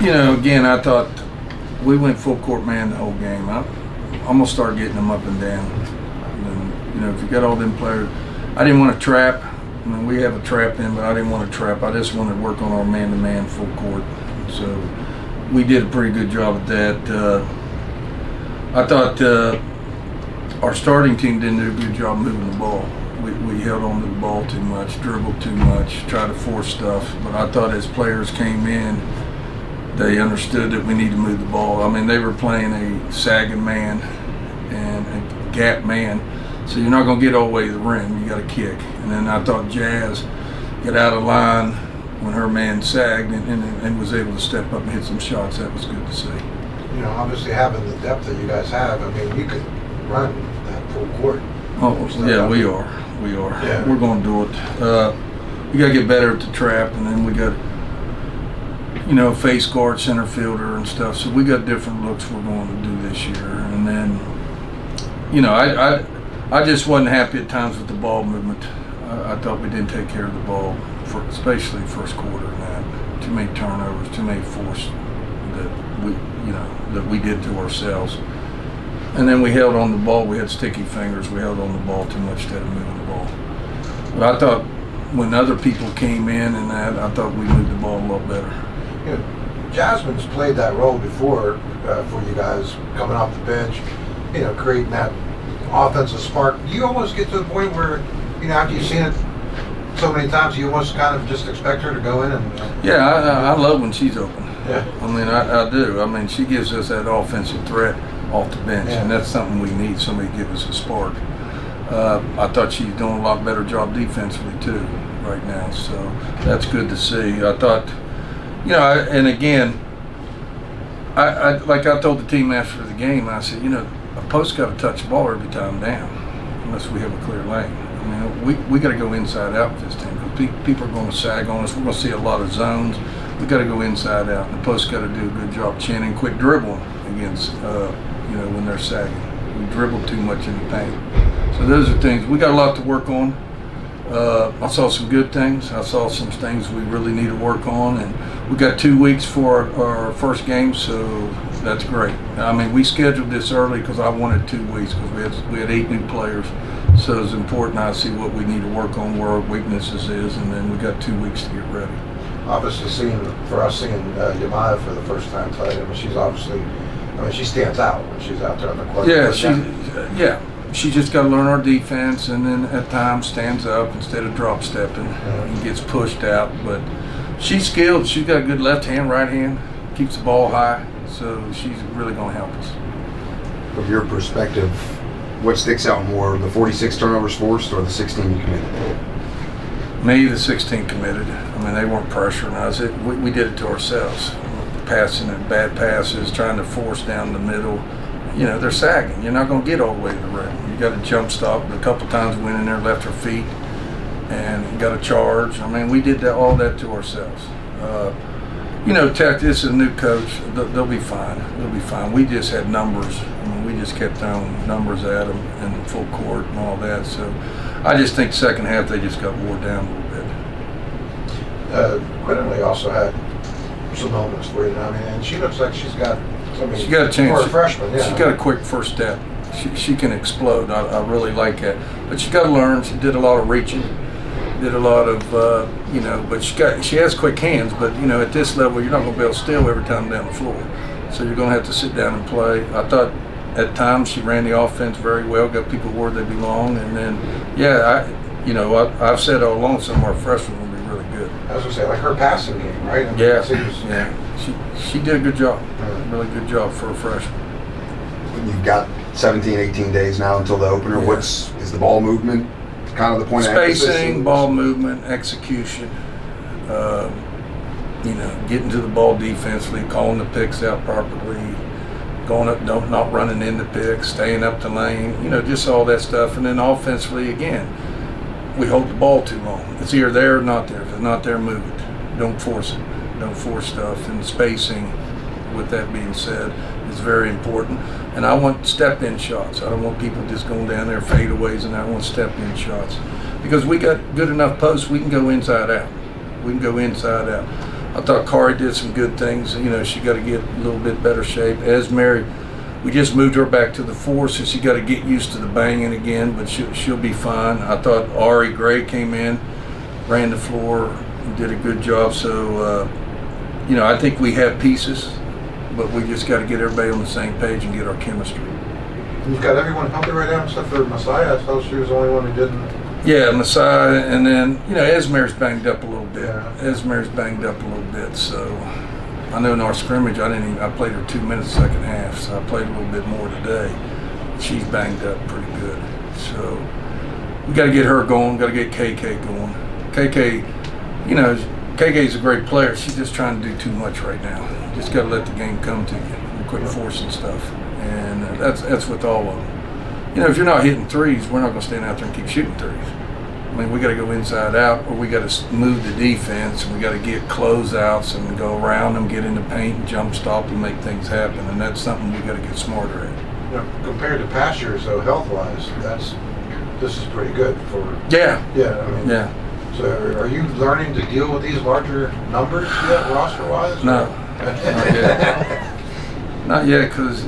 Again, I thought we went full court man the whole game. I'm going to start getting them up and down. And, if you got all them players, I didn't want to trap. I mean, we have a trap in, but I didn't want to trap. I just wanted to work on our man-to-man full court. So we did a pretty good job at that. I thought our starting team didn't do a good job moving the ball. We held on to the ball too much, dribbled too much, tried to force stuff. But I thought as players came in, they understood that we need to move the ball. I mean, they were playing a sagging man and a gap man. So you're not going to get all the way to the rim. You got to kick. And then I thought Jazz got out of line when her man sagged and was able to step up and hit some shots. That was good to see. Obviously having the depth that you guys have, I mean, you could run that full court. Oh, yeah, we are. Yeah. We're going to do it. We got to get better at the trap, and then we got, face guard, center fielder and stuff. So we got different looks we're going to do this year. And then, I just wasn't happy at times with the ball movement. I thought we didn't take care of the ball, especially first quarter. And that too many turnovers, too many force that we did to ourselves. And then we held on the ball. We had sticky fingers. We held on the ball too much instead of moving the ball. But I thought when other people came in and that, I thought we moved the ball a lot better. Jasmine's played that role before for you guys, coming off the bench, creating that offensive spark. Do you almost get to the point where, after you've seen it so many times, you almost kind of just expect her to go in and... Yeah, I love when she's open. Yeah. I mean, I do. I mean, she gives us that offensive threat off the bench, and that's something we need, somebody to give us a spark. I thought she's doing a lot better job defensively, too, right now, so that's good to see. I thought, and again, I like I told the team after the game, I said, a post got to touch the ball every time down, unless we have a clear lane. I mean, we got to go inside out with this team because people are going to sag on us. We're going to see a lot of zones. We got to go inside out, and the post got to do a good job chinning, quit dribbling against, when they're sagging. We dribble too much in the paint. So those are things we got a lot to work on. I saw some good things. I saw some things we really need to work on, and we got 2 weeks for our first game, so that's great. I mean, we scheduled this early because I wanted 2 weeks because we had 8 new players. So it's important I see what we need to work on, where our weaknesses is, and then we got 2 weeks to get ready. Obviously, seeing Yamaya for the first time play, she stands out when she's out there on the court. Yeah, she just got to learn our defense, and then at times stands up instead of drop stepping and gets pushed out. But she's skilled. She's got a good left hand, right hand, keeps the ball high, so she's really going to help us. From your perspective, what sticks out more, the 46 turnovers forced or the 16 you committed? Me, the 16 committed. I mean, they weren't pressuring us. We did it to ourselves. Passing and bad passes, trying to force down the middle. They're sagging. You're not going to get all the way to the rim. You got to jump stop. A couple times we went in there, left our feet, and got a charge. I mean, we did all that to ourselves. Tech, this is a new coach. They'll be fine. They'll be fine. We just had numbers. I mean, we just kept throwing numbers at them in the full court and all that. So I just think second half they just got wore down a little bit. Quinterly also had some moments for you. I mean, and she looks like she's got a chance. For a freshman, yeah. She's got a quick first step. She can explode. I really like that. But she got to learn. She did a lot of reaching. Did a lot of, but she has quick hands. But at this level, you're not going to be able to steal every time down the floor. So you're going to have to sit down and play. I thought at times she ran the offense very well, got people where they belong, and then I've said all along some of our freshmen will be really good. I was going to say, like her passing game, right? I mean, she did a good job, really good job for a freshman. You've got 17, 18 days now until the opener. Yeah. Is the ball movement kind of the point of emphasis? Spacing, ball movement, execution, getting to the ball defensively, calling the picks out properly, going up, not running into picks, staying up the lane, just all that stuff. And then offensively, again, we hold the ball too long. It's either there or not there. If it's not there, move it. Don't force it. Don't force stuff. And spacing, with that being said, is very important. And I want step-in shots. I don't want people just going down there fadeaways, and I want step-in shots. Because we got good enough posts, we can go inside out. We can go inside out. I thought Carey did some good things. You know, she got to get a little bit better shape. Esmeri, we just moved her back to the 4, so she got to get used to the banging again, but she'll be fine. I thought Ari Gray came in, ran the floor, and did a good job. So, you know, I think we have pieces, but we just got to get everybody on the same page and get our chemistry. You've got everyone healthy right now except for Messiah. I thought she was the only one who didn't. Yeah, Messiah, and then, you know, Esmer's banged up a little bit. Yeah. Esmer's banged up a little bit, so I know in our scrimmage, I played her 2 minutes second half, so I played a little bit more today. She's banged up pretty good. So we got to get her going, got to get KK going. KK, you know, KK's a great player. She's just trying to do too much right now. Just got to let the game come to you and quit forcing stuff. And that's with all of them. You know, if you're not hitting threes, we're not going to stand out there and keep shooting threes. I mean, we got to go inside out, or we got to move the defense, and we got to get closeouts and go around them, get in the paint, and jump stop and make things happen. And that's something we got to get smarter at. You know, compared to past years, though, health-wise, this is pretty good for. Yeah. Yeah. I mean. Yeah. So, are you learning to deal with these larger numbers yet, roster-wise? No. Not yet. Not yet, because,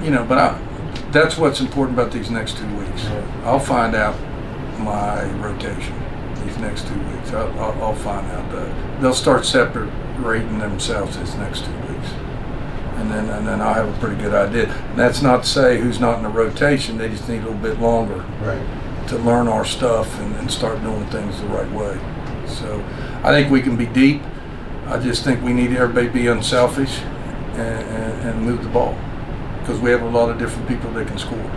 you know, but that's what's important about these next 2 weeks. Yeah. I'll find out my rotation these next 2 weeks. I'll find out. They'll start separating themselves these next 2 weeks, and then I'll have a pretty good idea. And that's not to say who's not in the rotation. They just need a little bit longer to learn our stuff and start doing things the right way. So I think we can be deep. I just think we need everybody to be unselfish and move the ball, because we have a lot of different people that can score.